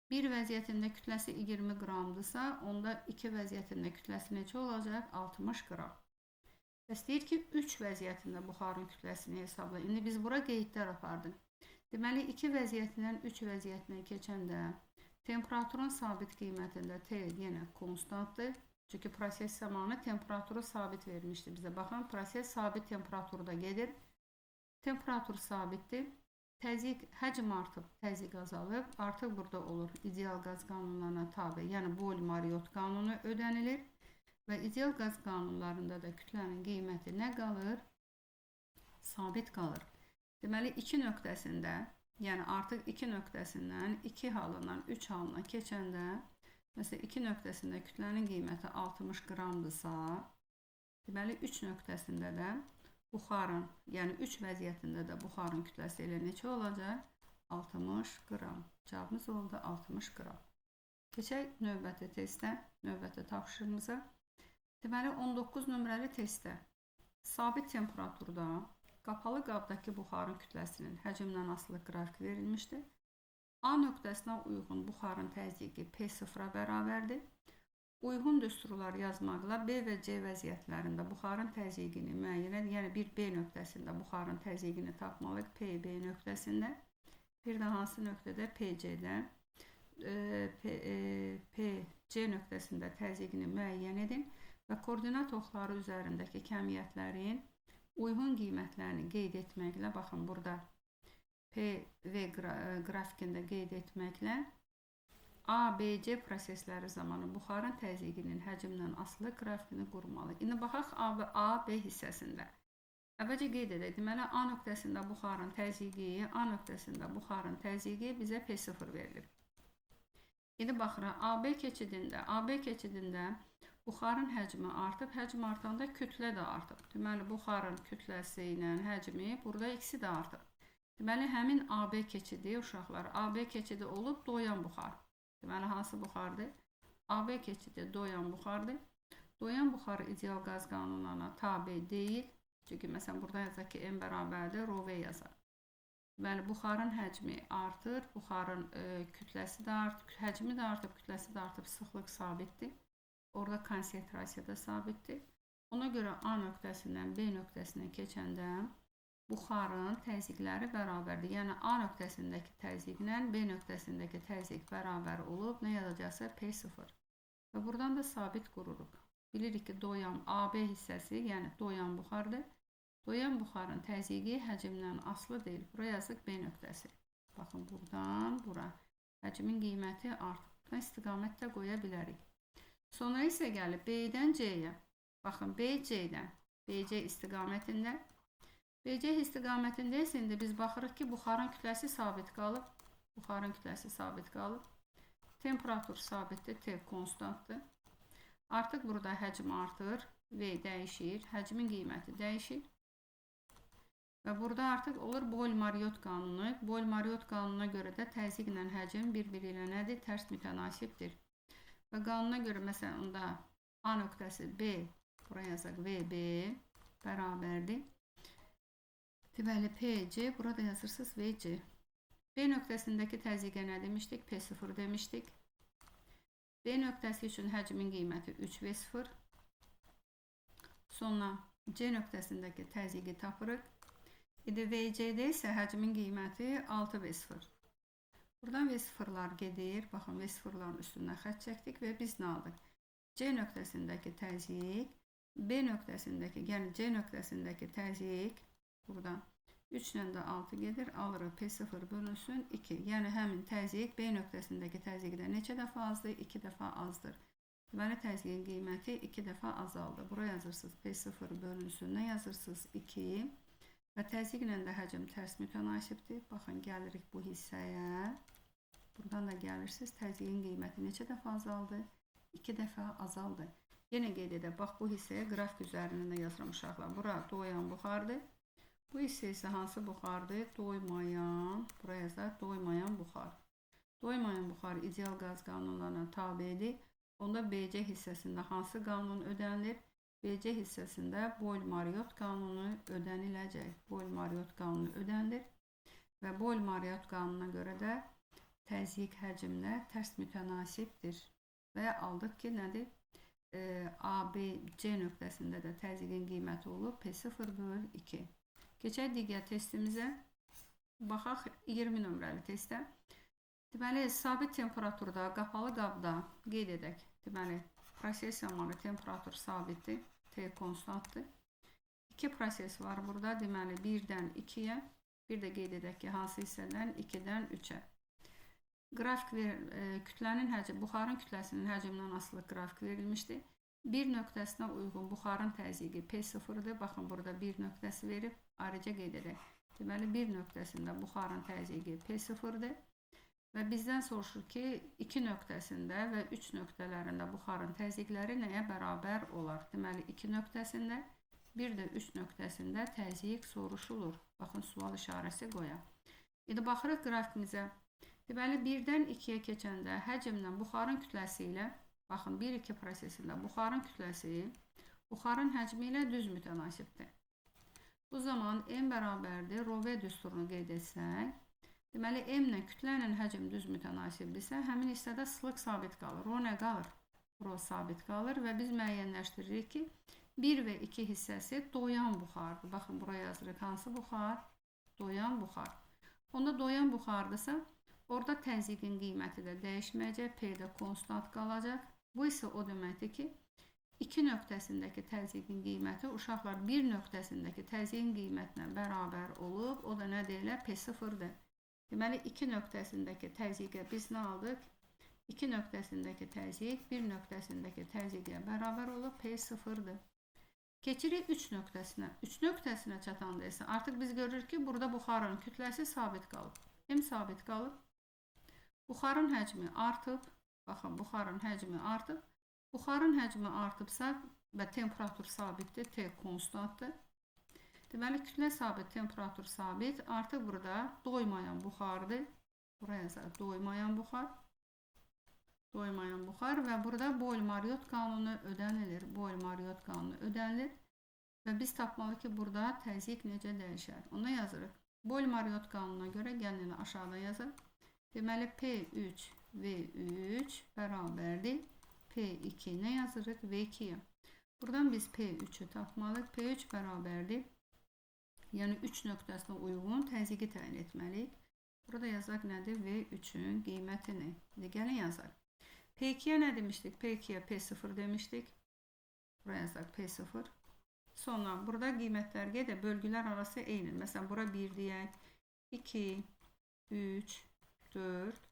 Bir vəziyyətində kütləsi 20 qramdırsa, onda 2 vəziyyətində kütləsi neçə olacaq? 60 qram. Bəs deyir ki, 3 vəziyyətində buxarın kütləsini hesabla. İndi biz bura qeydlər apardıq. Deməli, 2 vəziyyətindən 3 vəziyyətinə keçəndə temperaturun sabit qiymətində T yenə konstantdır. Çünki proses zamanı temperaturu sabit vermişdi bizə. Baxın, proses sabit temperaturda gedir. Temperatur sabitdir. təzyiq, həcm artıb, təzyiq azalıb. Artıq burada olur ideal qaz qanunlarına tabe, yəni Boyle-Mariotte qanunu ödənilir və ideal qaz qanunlarında da kütlənin qiyməti nə qalır? Sabit qalır. Deməli, 2 nöqtəsində, yəni artıq 2 nöqtəsindən 2 halından 3 halına keçəndə, məsələn, 2 nöqtəsində kütlənin qiyməti 60 qramdırsa, deməli, 3 nöqtəsində də buxarın, yəni 3 vəziyyətində də buxarın kütləsi elə neçə olacaq? 60 qram. Cavabımız oldu 60 qram. Keçək növbəti testə, növbəti tapşırığımıza. Deməli, 19 nömrəli testdə sabit temperaturda qapalı qabdakı buxarın kütləsinin həcmdən asılı qrafik verilmişdir. A nöqtəsinə uyğun buxarın təzyiqi P0-a bərabərdir. Uyğun düsturlar yazmaqla B və C vəziyyətlərində buxarın təzyiqini müəyyən edir. Yəni, bir B nöqtəsində buxarın təzyiqini tapmalıyıq. PB nöqtəsində. Bir də hansı nöqtədə? PC'də. PC nöqtəsində təzyiqini müəyyən edin və koordinat oxları üzərindəki kəmiyyətlərin uyğun qiymətlərini qeyd etməklə, baxın, burada PV qrafikində qeyd etməklə ABC prosesləri zamanı buxarın təzyiqinin həcmdən asılı qrafikini qurmalı. İndi baxaq AB hissəsində. Əvvəlcə qeyd edək. Deməli, A nöqtəsində buxarın təzyiqi bizə P0 verilir. İndi baxırıq, AB keçidində buxarın həcmi artıb, həcm artanda kütlə də artıb. Deməli, buxarın kütləsi ilə həcmi burada ikisi də artıb. Deməli, həmin AB keçidi, uşaqlar, AB keçidi olub doyan buxar. Deməli, hansı buxardır? AB keçidi doyan buxardır. Doyan buxar ideal qaz qanunlarına tabe deyil. Çünki, məsələn, burada yazaq ki, M bərabərdir, ρV yazaq. Deməli, buxarın həcmi artır, buxarın kütləsi də artıb, həcmi də artıb, kütləsi də artıb, sıxlıq sabitdir. Orada konsentrasiya da sabitdir. Ona görə A nöqtəsindən B nöqtəsinə keçəndə buxarın təzyiqləri bərabərdir. Yəni, A nöqtəsindəki təzyiqlə B nöqtəsindəki təzyiq bərabər olub, nə yazacaqsa P0. Və buradan da sabit qururuq. Bilirik ki, doyan AB hissəsi, yəni doyan buxardır. Doyan buxarın təzyiqi həcmdən asılı deyil. Buraya yazıq B nöqtəsi. Baxın, buradan bura. Həcmin qiyməti artıb. Buradan istiqamət də qoya bilərik. Sonra isə gəlib B-dən C-yə. Baxın, BC-dən, BC istiqamətində. BC istiqamətində isə indi biz baxırıq ki, buxarın kütləsi sabit qalıb. Buxarın kütləsi sabit qalıb. Temperatur sabitdir, T konstantdır. Artıq burada həcm artır, V dəyişir, həcmin qiyməti dəyişir. Və burada artıq olur Boyle-Mariotte qanunu. Boyle-Mariotte qanununa görə də təzyiqlə həcm bir-biri ilə nədir? Tərs mütənasibdir. Və qanuna görə, məsələn, onda A nöqtəsi B, buraya yazaq VB bərabərdir. Deməli, PC, burada yazırsınız VC. B nöqtəsindəki təzyiqə nə demişdik? P0 demişdik. B nöqtəsi üçün həcmin qiyməti 3V0. Sonra C nöqtəsindəki təzyiqi tapırıq. İndi VC-də isə həcmin qiyməti 6V0. Buradan V0'lar gedir. Baxın, V0'ların üstündən xətt çəkdik və biz nə aldıq? C nöqtəsindəki təzyiq, B nöqtəsindəki, yəni C nöqtəsindəki təzyiq, buradan 3 ilə də 6 gedir, alırıq P0 bölünsün 2. Yəni, həmin təzyiq B nöqtəsindəki təzyiqdə neçə dəfə azdır? 2 dəfə azdır. Deməli, təzyiqin qiyməti 2 dəfə azaldı. Buraya yazırsınız P0 bölünsün, nə yazırsınız? 2. Və təzyiqlə də həcm tərs mütənasibdir. Baxın, gəlirik bu hissəyə. Buradan da gəlirsiniz, təzyiqin qiyməti neçə dəfə azaldı? 2 dəfə azaldı. Yenə qeyd edək, bax, bu hissəyə qrafik üzərində də yazıram uşaqlar. Bura doyan buxardır. Bu hissə isə hansı buxardır? Doymayan, buraya yazaq, doymayan buxar. Doymayan buxar ideal qaz qanunlarına tabedir. Onda BC hissəsində hansı qanun ödənilir? BC hissəsində Boyle-Mariotte qanunu ödəniləcək. Boyle-Mariotte qanunu ödənilir və Boyle-Mariotte qanununa görə də təzyiq həcmlə tərs mütənasibdir. Və aldıq ki, nədir? ABC nöqtəsində də təzyiqin qiyməti olub P0/2. Keçək digər testimizə. Baxaq 20 nömrəli testə. Deməli, sabit temperaturda, qapalı qabda qeyd edək. Deməli, proses zamanı temperatur sabitdir, T konstantdır. 2 proses var burada. Deməli, 1-dən 2-yə. Bir də qeyd edək ki, hansı hissədən 2-dən 3-ə. Qrafik kütlənin həcmi, buxarın kütləsinin həcmindən asılı qrafik verilmişdir. Bir nöqtəsinə uyğun buxarın təzyiqi P0-dır. Baxın, burada bir nöqtəsi verib, ayrıca qeyd edək. Deməli, bir nöqtəsində buxarın təzyiqi P0-dır. Və bizdən soruşur ki, 2 nöqtəsində və 3 nöqtələrində buxarın təzyiqləri nəyə bərabər olar? Deməli, 2 nöqtəsində, bir də 3 nöqtəsində təzyiq soruşulur. Baxın, sual işarəsi qoyaq. İndi baxırıq qrafikimizə. Deməli, 1-dən 2-yə keçəndə həcmlə buxarın kütləsi ilə, baxın, 1-2 prosesində buxarın kütləsi buxarın həcmi ilə düz mütənasibdir. Bu zaman M bərabərdir, Rho düsturunu qeyd etsək, deməli, M ilə kütlənin həcm düz mütənasibdirsə, həmin hissədə slıq sabit qalır. Rho nə qalır? Rho sabit qalır və biz müəyyənləşdiririk ki, 1 və 2 hissəsi doyan buxardır. Baxın, buraya yazırıq. Hansı buxar? Doyan buxar. Onda doyan buxardırsa, orada təzyiqin qiyməti də dəyişməyəcək, P də konstant qalacaq. Bu isə o deməkdir ki, 2 nöqtəsindəki təzyiqin qiyməti uşaqlar 1 nöqtəsindəki təzyiqin qiymətinə bərabər olub, o da nə deyilə? P0-dır. Deməli, 2 nöqtəsindəki təzyiqə biz nə aldıq? 2 nöqtəsindəki təzyiq 1 nöqtəsindəki təzyiqə bərabər olub, P0-dır. Keçirik 3 nöqtəsinə. 3 nöqtəsinə çatanda isə artıq biz görürük ki, burada buxarın kütləsi sabit qalıb. M sabit qalıb. Buxarın həcmi artıb. Baxın, buxarın həcmi artıb. Buxarın həcmi artıbsa və temperatur sabitdir, T konstantdır. Deməli, kütlə sabit, temperatur sabit. Artıq burada doymayan buxardır. Buraya yazarıq, doymayan buxar. Doymayan buxar və burada Boyle-Marriott qanunu ödənilir. Boyle-Marriott qanunu ödənilir. Və biz tapmalı ki, burada təzyiq necə dəyişər? Ona yazırıq. Boyle-Marriott qanununa görə gəlin aşağıda yazır. Deməli, P3 V3 bərabərdir. P2 nə yazırıq? V2-yə. Buradan biz P3'ü tapmalıyıq. P3 bərabərdir. Yəni 3 nöqtəsinə uyğun təzyiqi təyin etməliyik. Burada yazaq nədir? V3'ün qiymətini. İndi gəlin yazaq. P2'yə nə demişdik? P2'yə P0 demişdik. Buraya yazaq P0. Sonra burada qiymətlər gedir. Bölgülər arası eyni. Məsələn, bura 1 deyək. 2, 3, 4,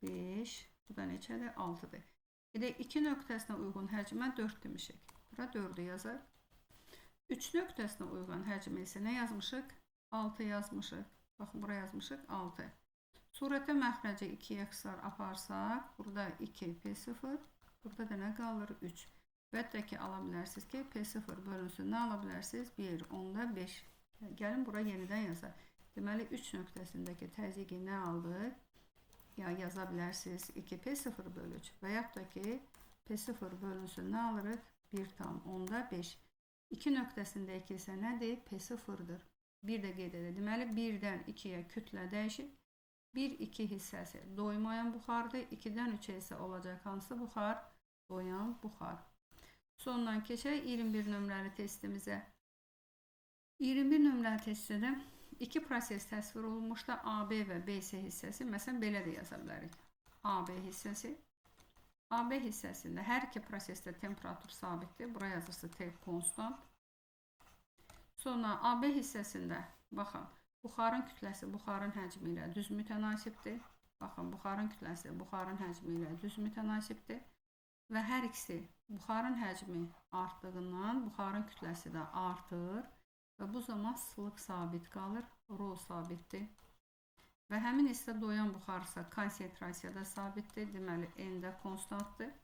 5. Bu da neçədir? 6'dır. Edək 2 nöqtəsinə uyğun həcmə 4 demişik. Bura 4'ü yazaq. 3 nöqtəsinə uyğun həcmə isə nə yazmışıq? 6 yazmışıq. Baxın, bura yazmışıq 6. Surətə məxrəcə 2-yə xisar aparsaq, burada 2 P0, burada da nə qalır? 3. Əlbəttə ki, ala bilərsiniz ki, P0 bölünsün, nə ala bilərsiniz? 1, onda 5. Gəlin, bura yenidən yazaq. Deməli, 3 nöqtəsindəki təzyiqi nə aldıq? Ya yaza bilərsiniz 2 P0 bölü 3 və yaxud da ki, P0 bölünsün, nə alırıq? 1 tam, onda 5. 2 nöqtəsindəki isə nədir? P0'dır. Bir də qeyd edək. Deməli, 1-dən 2-yə kütlə dəyişir. 1-2 hissəsi doymayan buxardır. 2-dən 3-ə isə olacaq hansı buxar? Doyan buxar. Sondan keçək 21 nömrəli testimizə. 21 nömrəli testdə 2 proses təsvir olunmuşda AB və BC hissəsi. Məsələn, belə də yaza bilərik. AB hissəsi. AB hissəsində hər iki prosesdə temperatur sabitdir. Buraya yazırsa T konstant. Sonra AB hissəsində baxın, buxarın kütləsi buxarın həcmi ilə düz mütənasibdir. Baxın, buxarın kütləsi buxarın həcmi ilə düz mütənasibdir. Və hər ikisi buxarın həcmi artdığından buxarın kütləsi də artır. Və bu zaman slıq sabit qalır, Rho sabitdir. Və həmin hissə doyan buxarsa konsentrasiyada sabitdir. Deməli, N də konstantdır.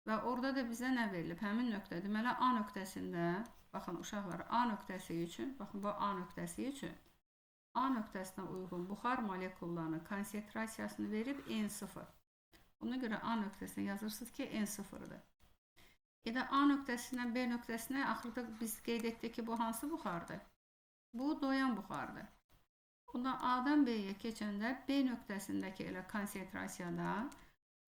Və orada da bizə nə verilib? Həmin nöqtə, deməli, A nöqtəsində, baxın uşaqlar, A nöqtəsi üçün, baxın bu A nöqtəsi üçün, A nöqtəsinə uyğun buxar molekullarının konsentrasiyasını verib N0. Ona görə A nöqtəsinə yazırsınız ki, N0'dır. Edə A nöqtəsindən B nöqtəsinə axırda biz qeyd etdik ki, bu hansı buxardır? Bu doyan buxardır. Bunda A'dan B'yə keçəndə B nöqtəsindəki elə konsentrasiyada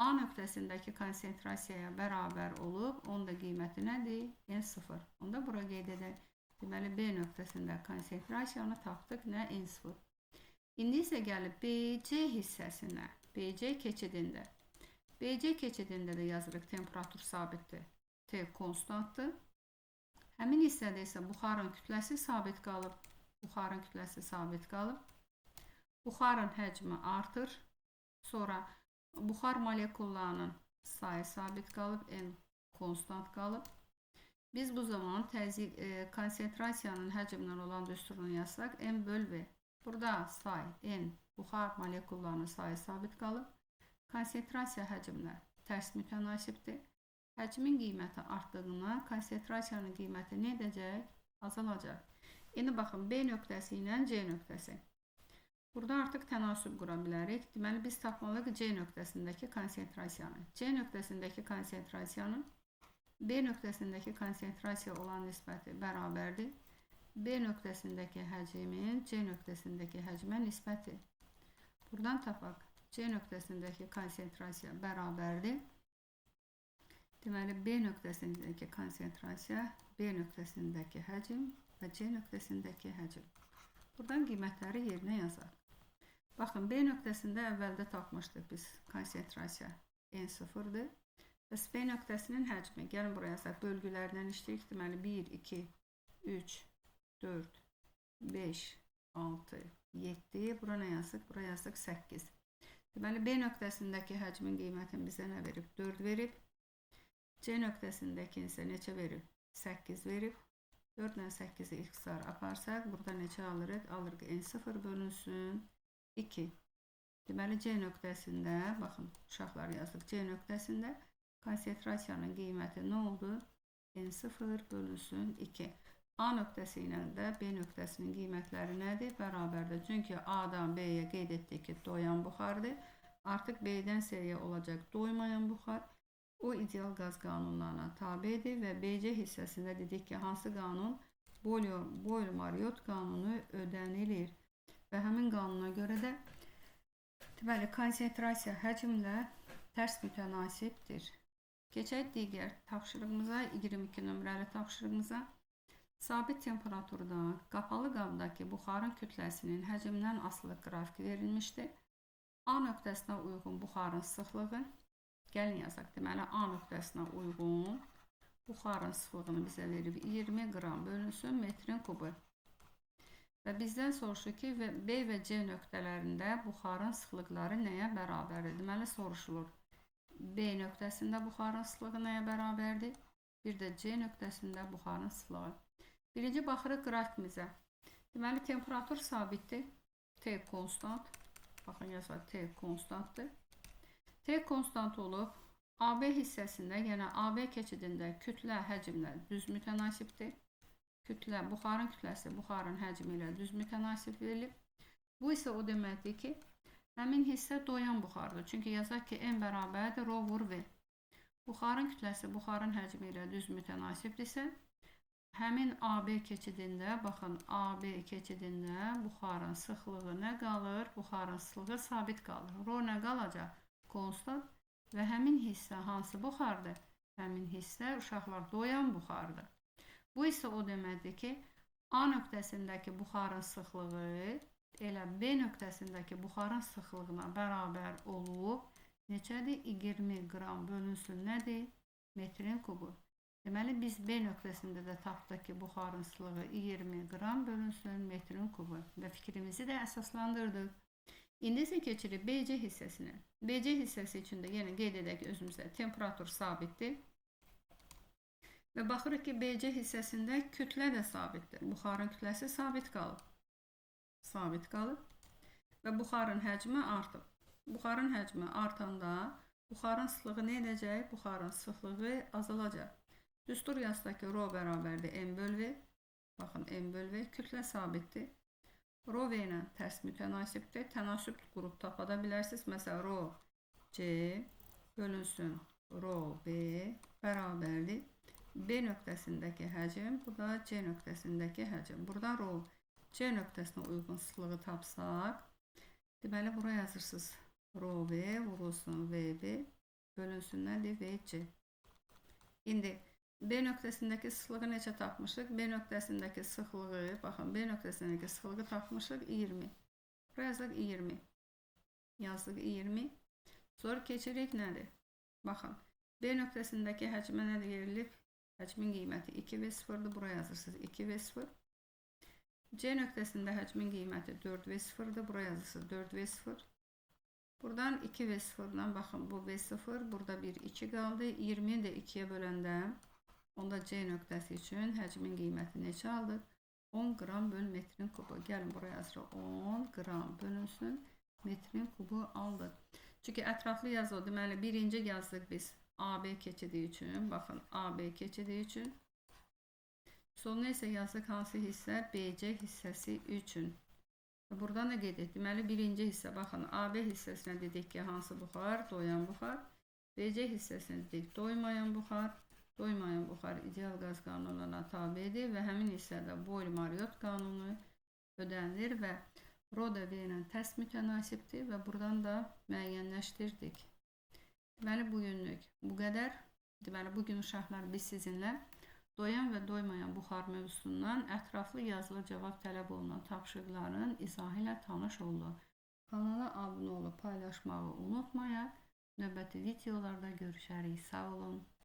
A nöqtəsindəki konsentrasiyaya bərabər olub, onun da qiyməti nədir? N0. Onda bura qeyd edək. Deməli, B nöqtəsində konsentrasiyanı tapdıq, nə? N0. İndi isə gəlib BC hissəsinə, BC keçidində. BC keçidində də yazırıq, temperatur sabitdir. T konstantdır. Həmin hissədə isə buxarın kütləsi sabit qalıb. Buxarın kütləsi sabit qalıb. buxarın həcmi artır. Sonra buxar molekullarının sayı sabit qalıb, N konstant qalıb. Biz bu zaman konsentrasiyanın həcmindən olan düsturunu yazsaq, N böl V. Burada say N, buxar molekullarının sayı sabit qalıb. Konsentrasiya həcmlər tərs mütənasibdir. Həcmin qiyməti artdığına konsentrasiyanın qiyməti nə edəcək? Azalacaq. İndi baxın, B nöqtəsi ilə C nöqtəsi. Burada artıq tənasüb qura bilərik. Deməli, biz tapmalıyıq C nöqtəsindəki konsentrasiyanı. C nöqtəsindəki konsentrasiyanın B nöqtəsindəki konsentrasiya olan nisbəti bərabərdir. B nöqtəsindəki həcmin C nöqtəsindəki həcmə nisbəti. Buradan tapaq. C nöqtəsindəki konsentrasiya bərabərdir. Deməli, B nöqtəsindəki konsentrasiya, B nöqtəsindəki həcm və C nöqtəsindəki həcm. Buradan qiymətləri yerinə yazaq. Baxın, B nöqtəsində əvvəldə tapmışdıq biz konsentrasiya N0-dır. Bəs B nöqtəsinin həcmi, gəlin buraya yazaq, bölgülərdən işləyik. Deməli, 1, 2, 3, 4, 5, 6, 7, bura nə yazıq? Bura yazıq 8. Deməli, B nöqtəsindəki həcmin qiymətini bizə nə verib? 4 verib. C nöqtəsindəki isə neçə verib? 8 verib. 4 ilə 8-i ixtisar aparsaq, burada neçə alırıq? Alırıq N0 bölünsün 2. Deməli, C nöqtəsində, baxın, uşaqlar yazıq, C nöqtəsində konsentrasiyanın qiyməti nə oldu? N0 bölünsün 2. A nöqtəsi ilə də B nöqtəsinin qiymətləri nədir? Bərabərdir. Çünki A-dan B-yə qeyd etdik ki, doyan buxardır. Artıq B-dən C-yə olacaq doymayan buxar. O ideal qaz qanunlarına tabidir və BC hissəsində dedik ki, hansı qanun? Boyle-Mariotte qanunu ödənilir. Və həmin qanuna görə də deməli, konsentrasiya həcmlə tərs mütənasibdir. Keçək digər tapşırığımıza, 22 nömrəli tapşırığımıza. Sabit temperaturda qapalı qabdakı buxarın kütləsinin həcmindən asılı qrafik verilmişdir. A nöqtəsinə uyğun buxarın sıxlığı, gəlin yazaq, deməli, A nöqtəsinə uyğun buxarın sıxlığını bizə verib 20 qram bölünsün metrin kubu. Və bizdən soruşur ki, B və C nöqtələrində buxarın sıxlıqları nəyə bərabərdir? Deməli, soruşulur. B nöqtəsində buxarın sıxlığı nəyə bərabərdir? Bir də C nöqtəsində buxarın sıxlığı. Birinci baxırıq qrafikimizə. Deməli, temperatur sabitdir. T konstant. Baxın, yazaq, T konstantdır. T konstant olub. AB hissəsində, yəni AB keçidində kütlə həcmlə düz mütənasibdir. Kütlə, buxarın kütləsi buxarın həcmi ilə düz mütənasib verilib. Bu isə o deməkdir ki, həmin hissə doyan buxardır. Çünki yazaq ki, N bərabərdir rho vur V. Buxarın kütləsi buxarın həcmi ilə düz mütənasibdirsə, həmin AB keçidində, baxın, AB keçidində buxarın sıxlığı nə qalır? Buxarın sıxlığı sabit qalır. Rho nə qalacaq? Konstant. Və həmin hissə hansı buxardır? Həmin hissə uşaqlar doyan buxardır. Bu isə o deməkdir ki, A nöqtəsindəki buxarın sıxlığı elə B nöqtəsindəki buxarın sıxlığına bərabər olub, neçədir? 20 qram bölünsün nədir? Metrin kubu. Deməli, biz B nöqtəsində də tapdıq ki, buxarın sıxlığı 20 qram bölünsün metrin kubu və fikrimizi də əsaslandırdıq. İndi isə keçirik BC hissəsinə. BC hissəsi üçün də yenə qeyd edək özümüzə, temperatur sabitdir. Və baxırıq ki, BC hissəsində kütlə də sabitdir. Buxarın kütləsi sabit qalıb. Sabit qalıb. Və buxarın həcmi artıb. Buxarın həcmi artanda buxarın sıxlığı nə edəcək? Buxarın sıxlığı azalacaq. Düstur yazdaq ki, rho bərabərdir M böl V. Baxın, M böl V. Kütlə sabitdir. Rho V ilə tərs mütənasibdir. Tənasüb qrup tapa bilərsiniz. Məsələn, rho C bölünsün rho B bərabərdir. B nöqtəsindəki həcm, bu da C nöqtəsindəki həcm. Burada rho C nöqtəsinə uyğun sıxlığı tapsaq, deməli, buraya yazırsınız rho V vurulsun VB bölünsün nədir? VC. İndi B nöqtəsindəki sıxlığı neçə tapmışıq? B nöqtəsindəki sıxlığı, baxın, B nöqtəsindəki sıxlığı tapmışıq 20. Buraya yazıq 20. Yazdıq 20. Sonra keçirik nədir? Baxın, B nöqtəsindəki həcmə nədir verilib? Həcmin qiyməti 2V0-dır. Buraya yazırsınız 2V0. C nöqtəsində həcmin qiyməti 4V0-dır. Bura yazısı 4V0. Buradan 2V0-dan baxın, bu V0, burada bir 2 qaldı. 20-ni də 2-yə böləndə, onda C nöqtəsi üçün həcmin qiyməti neçə aldıq? 10 qram bölü metrin kubu. Gəlin buraya yazırıq. 10 qram bölünsün metrin kubu aldıq. Çünki ətraflı yazılır. Deməli, birinci yazdıq biz AB keçidi üçün. Baxın, AB keçidi üçün. Sonra isə yazdıq hansı hissə? BC hissəsi üçün. Burada nə qeyd etdik? Deməli, birinci hissə, baxın, AB hissəsinə dedik ki, hansı buxar? Doyan buxar. BC hissəsinə dedik, doymayan buxar. Doymayan buxar ideal qaz qanununa tabedir və həmin hissədə Boyle-Marriott qanunu ödənilir və Rho V ilə tərs mütənasibdir və buradan da müəyyənləşdirdik. Deməli, bugünlük bu qədər. Deməli, bugün uşaqlar biz sizinlə doyan və doymayan buxar mövzusundan ətraflı yazılı cavab tələb olunan tapşırıqların izahı ilə tanış olduq. Kanala abunə olub paylaşmağı unutmayaq. Növbəti videolarda görüşərik. Sağ olun.